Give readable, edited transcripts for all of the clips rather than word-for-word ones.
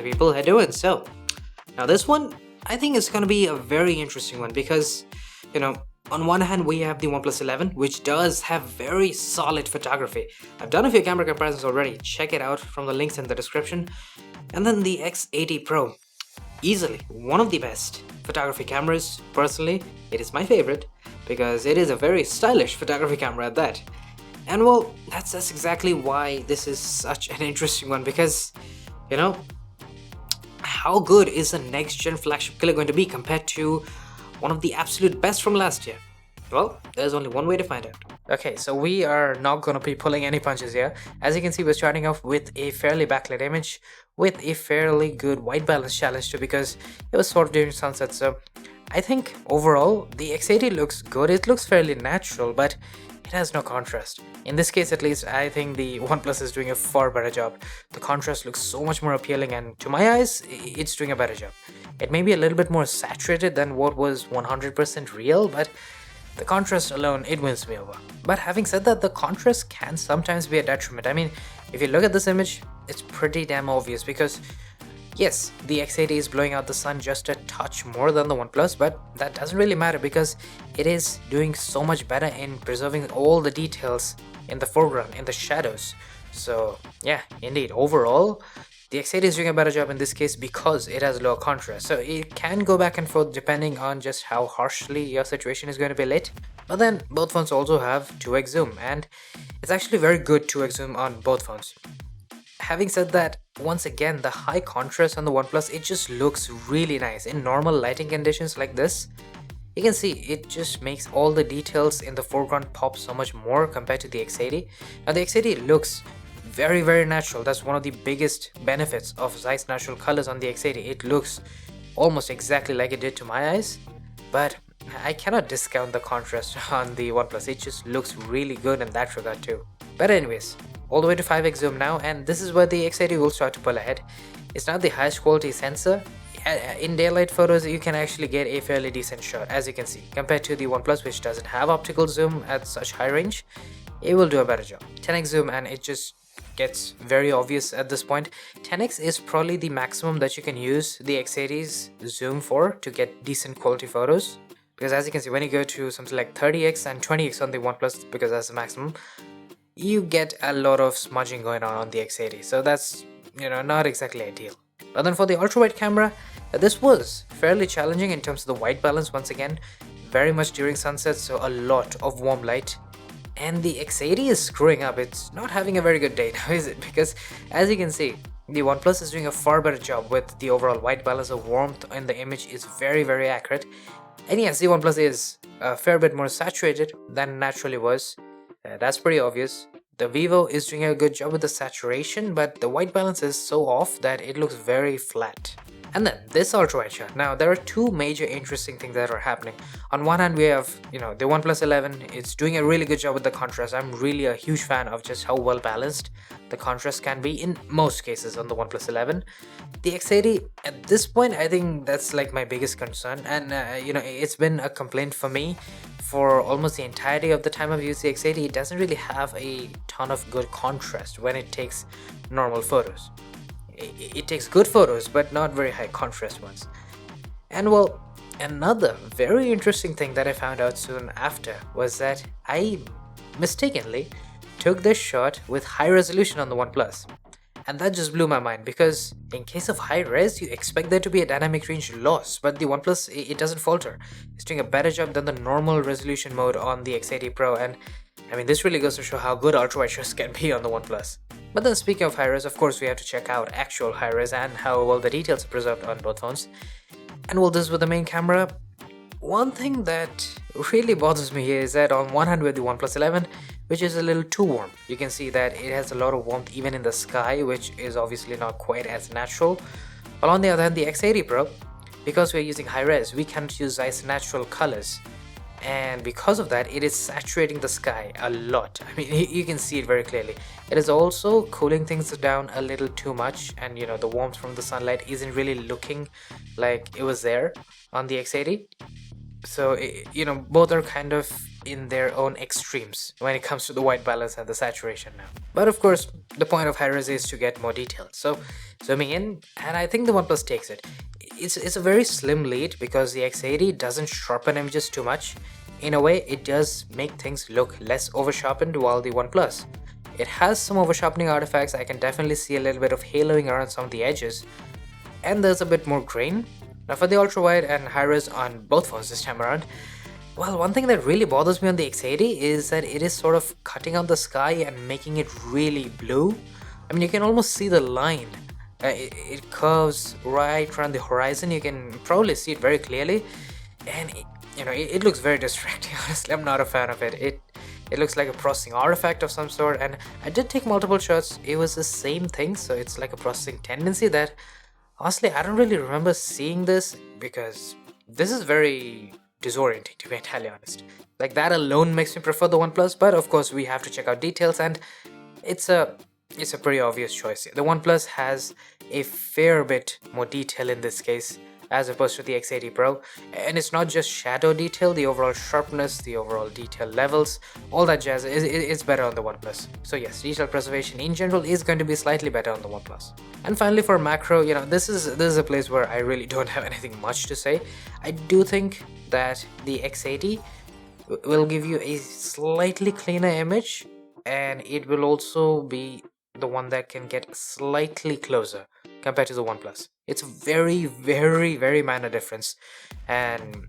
party people, how you doing? So, now this one, I think is gonna be a very interesting one because, on one hand we have the OnePlus 11, which does have very solid photography. I've done a few camera comparisons already, check it out from the links in the description. And then the X80 Pro, easily one of the best photography cameras. Personally, it is my favorite because it is a very stylish photography camera at that. And well, that's exactly why this is such an interesting one because, how good is the next gen flagship killer going to be compared to one of the absolute best from last year? Well, there's only one way to find out. Okay, so we are not going to be pulling any punches here. As you can see, we're starting off with a fairly backlit image with a fairly good white balance challenge too, because it was sort of during sunset. So I think overall the X80 looks good. It looks fairly natural, but it has no contrast. In this case at least, I think the OnePlus is doing a far better job. The contrast looks so much more appealing, and to my eyes, it's doing a better job. It may be a little bit more saturated than what was 100% real, but the contrast alone, it wins me over. But having said that, the contrast can sometimes be a detriment. I mean, if you look at this image, it's pretty damn obvious because yes, the X80 is blowing out the sun just a touch more than the OnePlus, but that doesn't really matter because it is doing so much better in preserving all the details in the foreground, in the shadows. So yeah, indeed, overall, the X80 is doing a better job in this case because it has lower contrast. So it can go back and forth depending on just how harshly your situation is going to be lit. But then both phones also have 2x zoom, and it's actually very good 2x zoom on both phones. Having said that, once again, the high contrast on the OnePlus, it just looks really nice. In normal lighting conditions like this, you can see it just makes all the details in the foreground pop so much more compared to the X80. Now the X80 looks very natural. That's one of the biggest benefits of Zeiss's natural colors on the X80. It looks almost exactly like it did to my eyes, but I cannot discount the contrast on the OnePlus. It just looks really good in that regard too. But anyways, all the way to 5x zoom now, and this is where the X80 will start to pull ahead. It's not the highest quality sensor. In daylight photos, you can actually get a fairly decent shot, as you can see. Compared to the OnePlus, which doesn't have optical zoom at such high range, it will do a better job. 10x zoom, and it just gets very obvious at this point. 10x is probably the maximum that you can use the X80's zoom for to get decent quality photos. Because as you can see, when you go to something like 30x and 20x on the OnePlus, because that's the maximum, you get a lot of smudging going on the X80, so that's not exactly ideal. But then for the ultra wide camera, this was fairly challenging in terms of the white balance. Once again, very much during sunset, so a lot of warm light, and the X80 is screwing up. It's not having a very good day now, is it? Because as you can see, the OnePlus is doing a far better job with the overall white balance. Of warmth in the image is very accurate, and yes, the OnePlus is a fair bit more saturated than naturally was. That's pretty obvious. The Vivo is doing a good job with the saturation, but the white balance is so off that it looks very flat. And then this ultra wide shot. Now there are two major interesting things that are happening. On one hand, we have the OnePlus 11. It's doing a really good job with the contrast. I'm really a huge fan of just how well balanced the contrast can be in most cases on the OnePlus 11. The X80, at this point, I think that's like my biggest concern, and it's been a complaint for me for almost the entirety of the time I've used the X80. It doesn't really have a ton of good contrast when it takes normal photos. It takes good photos, but not very high contrast ones. And well, another very interesting thing that I found out soon after was that I mistakenly took this shot with high resolution on the OnePlus. And that just blew my mind, because in case of high res, you expect there to be a dynamic range loss, but the OnePlus, it doesn't falter. It's doing a better job than the normal resolution mode on the X80 Pro, and I mean, this really goes to show how good ultra wide shots can be on the OnePlus. But then speaking of high res, of course we have to check out actual high res and how well the details are preserved on both phones. And well, this with the main camera, one thing that really bothers me here is that on one hand we have the OnePlus 11, which is a little too warm. You can see that it has a lot of warmth even in the sky, which is obviously not quite as natural. While on the other hand, the X80 Pro, because we're using high res, we can't use Zeiss's natural colors. And because of that, it is saturating the sky a lot. I mean, you can see it very clearly. It is also cooling things down a little too much, and the warmth from the sunlight isn't really looking like it was there on the X80. So both are kind of in their own extremes when it comes to the white balance and the saturation now. But of course, the point of high-res is to get more details. So zooming in, and I think the OnePlus takes it. It's a very slim lead because the X80 doesn't sharpen images too much. In a way, it does make things look less over-sharpened, while the OnePlus, it has some over-sharpening artifacts. I can definitely see a little bit of haloing around some of the edges, and there's a bit more grain. Now for the ultra-wide and high-res on both phones this time around, well, one thing that really bothers me on the X80 is that it is sort of cutting out the sky and making it really blue. I mean, you can almost see the line. It curves right around the horizon. You can probably see it very clearly, and it looks very distracting. Honestly, I'm not a fan of it. It looks like a processing artifact of some sort, and I did take multiple shots. It was the same thing, so it's like a processing tendency that honestly I don't really remember seeing this, because this is very disorienting, to be entirely honest. Like, that alone makes me prefer the OnePlus, but of course we have to check out details, and it's a pretty obvious choice. The OnePlus has a fair bit more detail in this case as opposed to the X80 Pro, and it's not just shadow detail, the overall sharpness, the overall detail levels, all that jazz is better on the OnePlus. So yes, detail preservation in general is going to be slightly better on the OnePlus. And finally, for macro, this is a place where I really don't have anything much to say. I do think that the X80 will give you a slightly cleaner image, and it will also be the one that can get slightly closer compared to the OnePlus. It's a very, very, very minor difference, and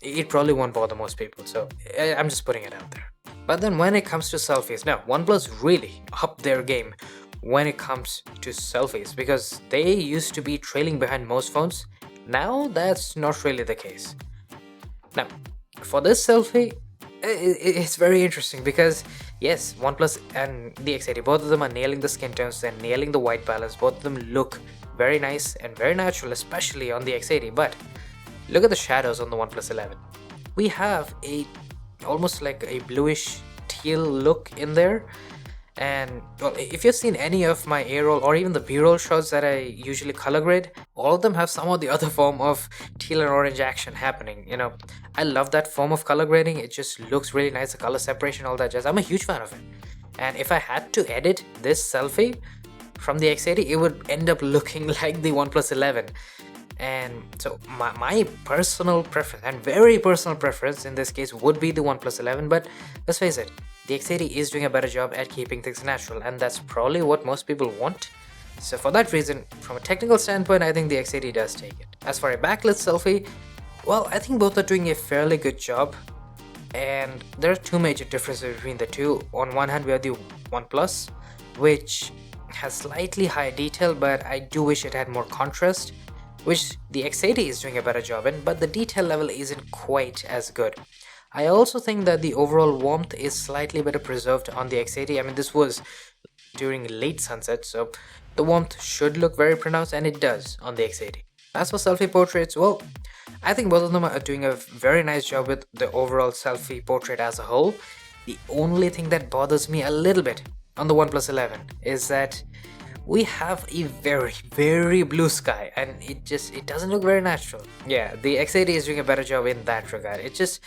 it probably won't bother most people, so I'm just putting it out there. But then when it comes to selfies, now OnePlus really upped their game when it comes to selfies, because they used to be trailing behind most phones. Now that's not really the case. Now for this selfie, it's very interesting because yes, OnePlus and the X80, both of them are nailing the skin tones, they're nailing the white balance, both of them look very nice and very natural, especially on the X80. But look at the shadows on the OnePlus 11. We have almost like a bluish teal look in there, and well, if you've seen any of my A-roll or even the B-roll shots that I usually color grade, all of them have some or the other form of teal and orange action happening. I love that form of color grading. It just looks really nice, the color separation, all that jazz. I'm a huge fan of it, and if I had to edit this selfie from the X80, it would end up looking like the OnePlus 11. And so my personal preference, and very personal preference in this case, would be the OnePlus 11. But let's face it, the X80 is doing a better job at keeping things natural, and that's probably what most people want. So for that reason, from a technical standpoint, I think the X80 does take it. As for a backlit selfie, well, I think both are doing a fairly good job, and there are two major differences between the two. On one hand, we have the OnePlus, which has slightly higher detail, but I do wish it had more contrast, which the X80 is doing a better job in, but the detail level isn't quite as good. I also think that the overall warmth is slightly better preserved on the X80. I mean, this was during late sunset, so the warmth should look very pronounced, and it does on the X80. As for selfie portraits, well, I think both of them are doing a very nice job with the overall selfie portrait as a whole. The only thing that bothers me a little bit on the OnePlus 11 is that we have a very, very blue sky, and it doesn't look very natural. Yeah, the X80 is doing a better job in that regard. It just,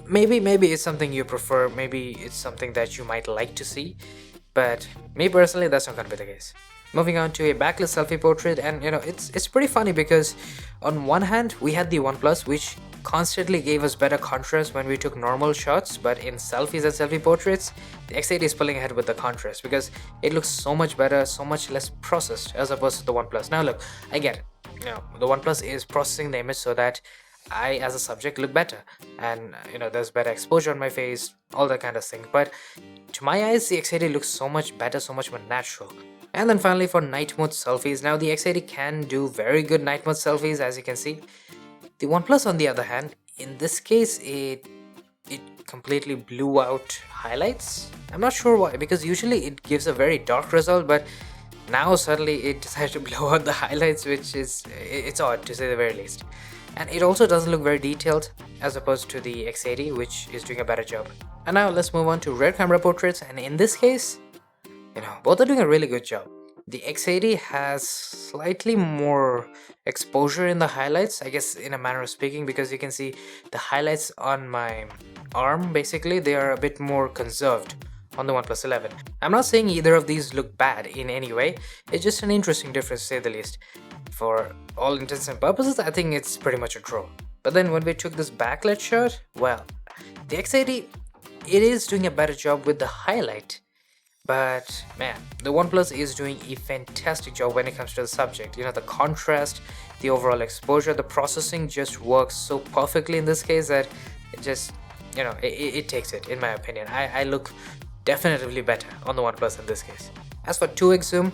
maybe it's something you prefer, maybe it's something that you might like to see, but me personally, that's not gonna be the case. Moving on to a backlit selfie portrait, and it's pretty funny because on one hand we had the OnePlus, which constantly gave us better contrast when we took normal shots, but in selfies and selfie portraits, the X80 is pulling ahead with the contrast because it looks so much better, so much less processed as opposed to the OnePlus. Now look, I get it, the OnePlus is processing the image so that I as a subject look better, and there's better exposure on my face, all that kind of thing, but to my eyes the X80 looks so much better, so much more natural. And then finally, for night mode selfies, now the X80 can do very good night mode selfies, as you can see. The OnePlus, on the other hand, in this case, it completely blew out highlights. I'm not sure why, because usually it gives a very dark result, but now suddenly it decided to blow out the highlights, which it's odd to say the very least. And it also doesn't look very detailed as opposed to the X80, which is doing a better job. And now let's move on to rear camera portraits, and in this case, both are doing a really good job. The X80 has slightly more exposure in the highlights, I guess, in a manner of speaking, because you can see the highlights on my arm, basically, they are a bit more conserved on the OnePlus 11. I'm not saying either of these look bad in any way, it's just an interesting difference to say the least. For all intents and purposes, I think it's pretty much a draw. But then when we took this backlit shot, well, the X80, it is doing a better job with the highlight. But man, the OnePlus is doing a fantastic job when it comes to the subject. You know, the contrast, the overall exposure, the processing just works so perfectly in this case that it just, you know, it takes it, in my opinion. I look definitively better on the OnePlus in this case. As for 2x zoom,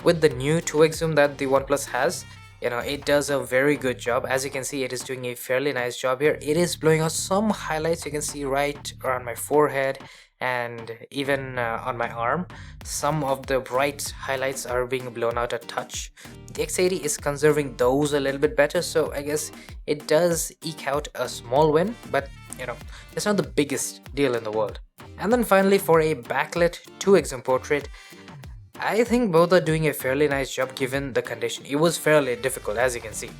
with the new 2x zoom that the OnePlus has, you know, it does a very good job. As you can see, it is doing a fairly nice job here. It is blowing out some highlights. You can see right around my forehead and even on my arm. Some of the bright highlights are being blown out a touch. The X80 is conserving those a little bit better, so I guess it does eke out a small win, but you know, it's not the biggest deal in the world. And then finally, for a backlit 2x zoom portrait, I think both are doing a fairly nice job given the condition. It was fairly difficult, as you can see,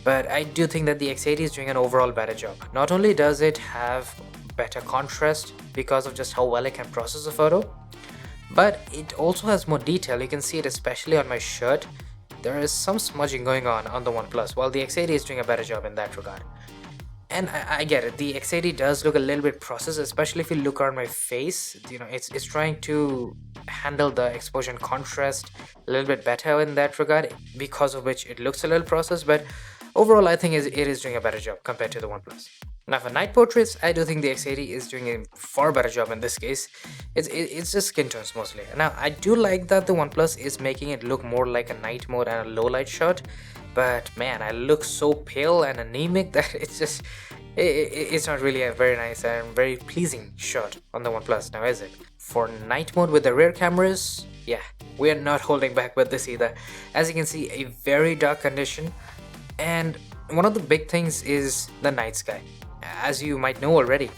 but I do think that the X80 is doing an overall better job. Not only does it have better contrast because of just how well it can process a photo, but it also has more detail. You can see it especially on my shirt. There is some smudging going on the OnePlus, while the X80 is doing a better job in that regard. And I get it, the X80 does look a little bit processed, especially if you look around my face. You know, it's trying to handle the exposure and contrast a little bit better in that regard, because of which it looks a little processed, but overall I think it is doing a better job compared to the OnePlus. Now for night portraits, I do think the X80 is doing a far better job in this case. It's just skin tones mostly. Now I do like that the OnePlus is making it look more like a night mode and a low light shot, but man, I look so pale and anemic that it's just, it's not really a very nice and very pleasing shot on the OnePlus now, is it? For night mode with the rear cameras, yeah, we are not holding back with this either. As you can see, a very dark condition, and one of the big things is the night sky. As you might know already,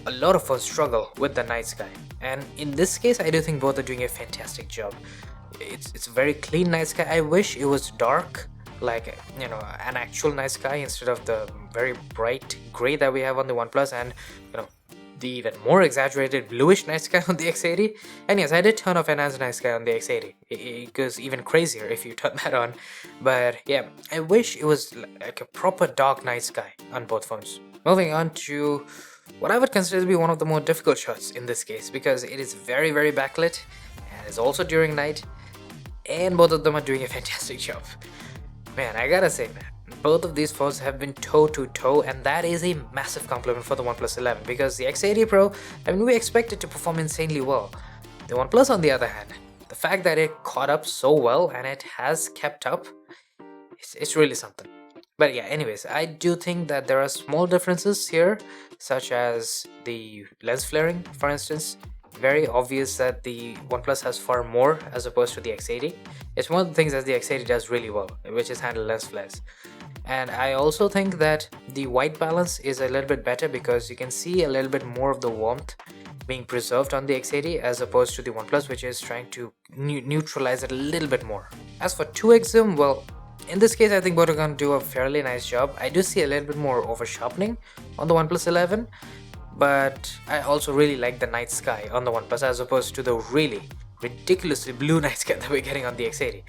a lot of phones struggle with the night sky, and in this case I do think both are doing a fantastic job. It's a very clean night sky. I wish it was dark, like, you know, an actual night sky instead of the very bright gray that we have on the OnePlus, and you know, the even more exaggerated bluish night sky on the X80. And yes, I did turn off enhanced night sky on the X80. It goes even crazier if you turn that on. But yeah, I wish it was like a proper dark night sky on both phones. Moving on to what I would consider to be one of the more difficult shots in this case, because it is very backlit and is also during night, and both of them are doing a fantastic job. Man, I gotta say, man, both of these phones have been toe to toe, and that is a massive compliment for the OnePlus 11, because the X80 Pro, I mean, we expect it to perform insanely well. The OnePlus, on the other hand, the fact that it caught up so well and it has kept up, it's really something. But yeah, anyways, I do think that there are small differences here, such as the lens flaring, for instance. Very obvious that the OnePlus has far more as opposed to the X80. It's one of the things that the X80 does really well, which is handle lens flares. And I also think that the white balance is a little bit better, because you can see a little bit more of the warmth being preserved on the X80 as opposed to the OnePlus, which is trying to neutralize it a little bit more. As for 2x zoom, well, in this case I think both are going to do a fairly nice job. I do see a little bit more over sharpening on the OnePlus 11, but I also really like the night sky on the OnePlus as opposed to the really ridiculously blue night sky that we're getting on the X80.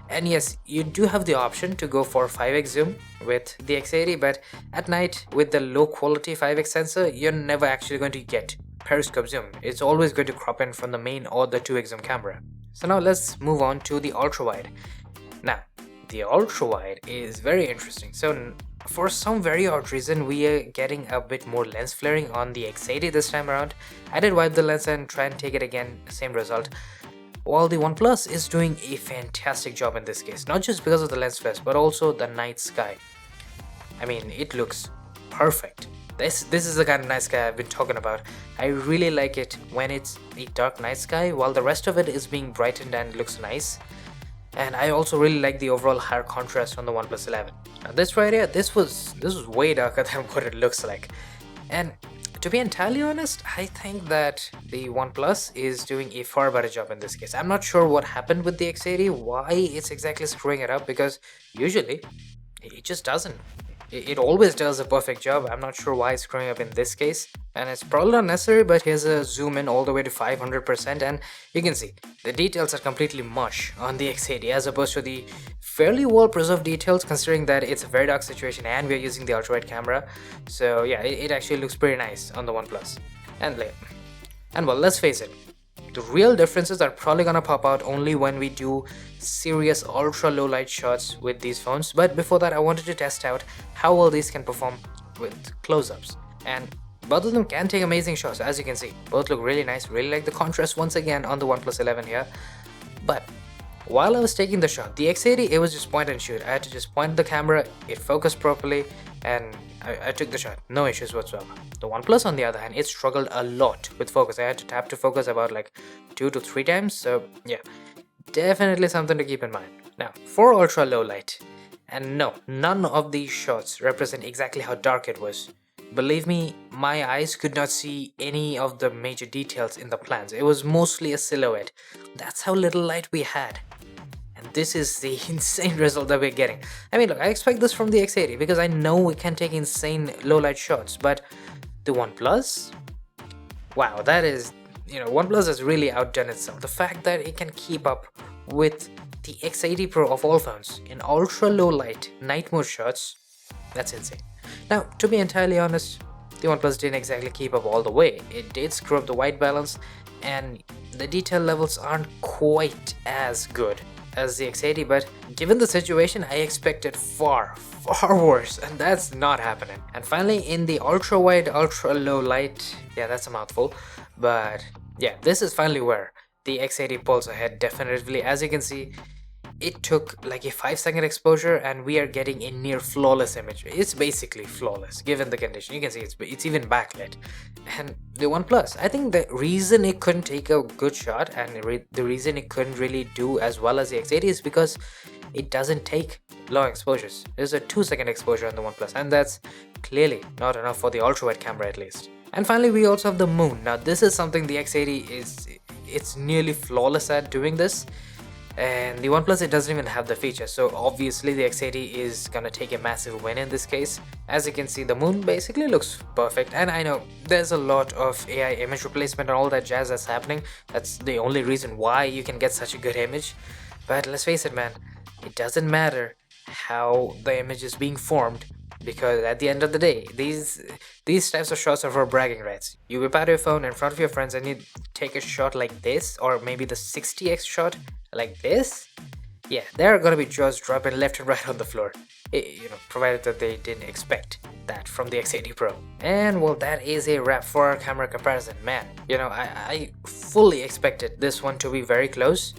And yes, you do have the option to go for 5x zoom with the X80, but at night with the low quality 5x sensor, you're never actually going to get periscope zoom. It's always going to crop in from the main or the 2x zoom camera. So now let's move on to the ultra wide. Now, the ultra wide is very interesting. So for some very odd reason, we are getting a bit more lens flaring on the X80 this time around. I did wipe the lens and try and take it again, same result. While the OnePlus is doing a fantastic job in this case, not just because of the lens flares, but also the night sky. I mean, it looks perfect. This is the kind of night sky I've been talking about. I really like it when it's a dark night sky, while the rest of it is being brightened and looks nice. And I also really like the overall higher contrast on the OnePlus 11. Now this right here, this was way darker than what it looks like. And To be entirely honest, I think that the OnePlus is doing a far better job in this case. I'm not sure what happened with the X80, why it's exactly screwing it up, because usually it just doesn't. It always does a perfect job. I'm not sure why it's screwing up in this case. And it's probably not necessary, but here's a zoom in all the way to 500%, and you can see the details are completely mush on the X80 as opposed to the fairly well preserved details, considering that it's a very dark situation and we're using the ultra wide camera. So yeah, it actually looks pretty nice on the OnePlus. And well, let's face it, the real differences are probably gonna pop out only when we do serious ultra low light shots with these phones. But before that, I wanted to test out how well these can perform with close-ups, and both of them can take amazing shots. As you can see, both look really nice. Really like the contrast once again on the OnePlus 11 here. But while I was taking the shot, the X80, it was just point and shoot. I had to just point the camera, it focused properly, and I took the shot. No issues whatsoever. The OnePlus, on the other hand, it struggled a lot with focus. I had to tap to focus about like 2 to 3 times. So yeah, definitely something to keep in mind. Now, for ultra low light, and no, none of these shots represent exactly how dark it was. Believe me, my eyes could not see any of the major details in the plans. It was mostly a silhouette. That's how little light we had. And this is the insane result that we're getting. I mean, look, I expect this from the X80 because I know we can take insane low light shots, but the OnePlus? Wow, that is, OnePlus has really outdone itself. The fact that it can keep up with the X80 Pro of all phones in ultra low light night mode shots, that's insane. Now, to be entirely honest, the OnePlus didn't exactly keep up all the way. It did screw up the white balance, and the detail levels aren't quite as good as the X80, but given the situation, I expected far worse, and that's not happening. And finally, in the ultra wide, ultra low light, yeah, that's a mouthful, but yeah, this is finally where the X80 pulls ahead definitively. As you can see, it took like a 5-second exposure and we are getting a near flawless image. It's basically flawless given the condition. You can see it's even backlit. And the OnePlus, I think the reason it couldn't take a good shot and the reason it couldn't really do as well as the X80 is because it doesn't take long exposures. There's a 2-second exposure on the OnePlus, and that's clearly not enough for the ultra wide camera at least. And finally, we also have the moon. Now this is something the X80 it's nearly flawless at doing this. And the OnePlus, it doesn't even have the feature, so obviously the X80 is gonna take a massive win in this case. As you can see, the moon basically looks perfect, and I know there's a lot of AI image replacement and all that jazz that's happening. That's the only reason why you can get such a good image. But let's face it, man, it doesn't matter how the image is being formed, because at the end of the day, these types of shots are for bragging rights. You whip out your phone in front of your friends and you take a shot like this, or maybe the 60x shot like this. Yeah, there are gonna be jaws dropping left and right on the floor, provided that they didn't expect that from the X80 Pro. And well, that is a wrap for our camera comparison. Man, I fully expected this one to be very close,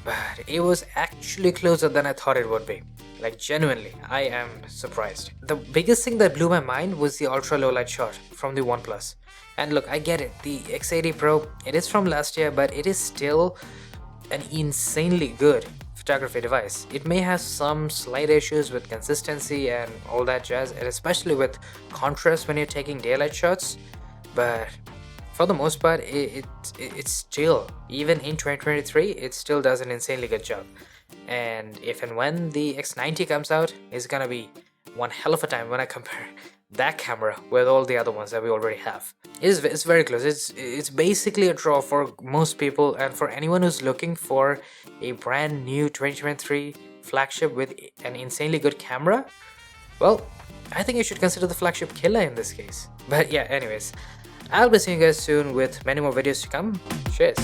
but it was actually closer than I thought it would be. Like, genuinely, I am surprised. The biggest thing that blew my mind was the ultra low light shot from the OnePlus. And look, I get it, the X80 Pro, it is from last year, but it is still an insanely good photography device. It may have some slight issues with consistency and all that jazz, and especially with contrast when you're taking daylight shots, but for the most part, it's still, even in 2023, it still does an insanely good job. And if and when the X90 comes out, it's gonna be one hell of a time when I compare that camera with all the other ones that we already have. It's very close. It's basically a draw for most people, and for anyone who's looking for a brand new 2023 flagship with an insanely good camera, well, I think you should consider the flagship killer in this case. But yeah, anyways, I'll be seeing you guys soon with many more videos to come. Cheers.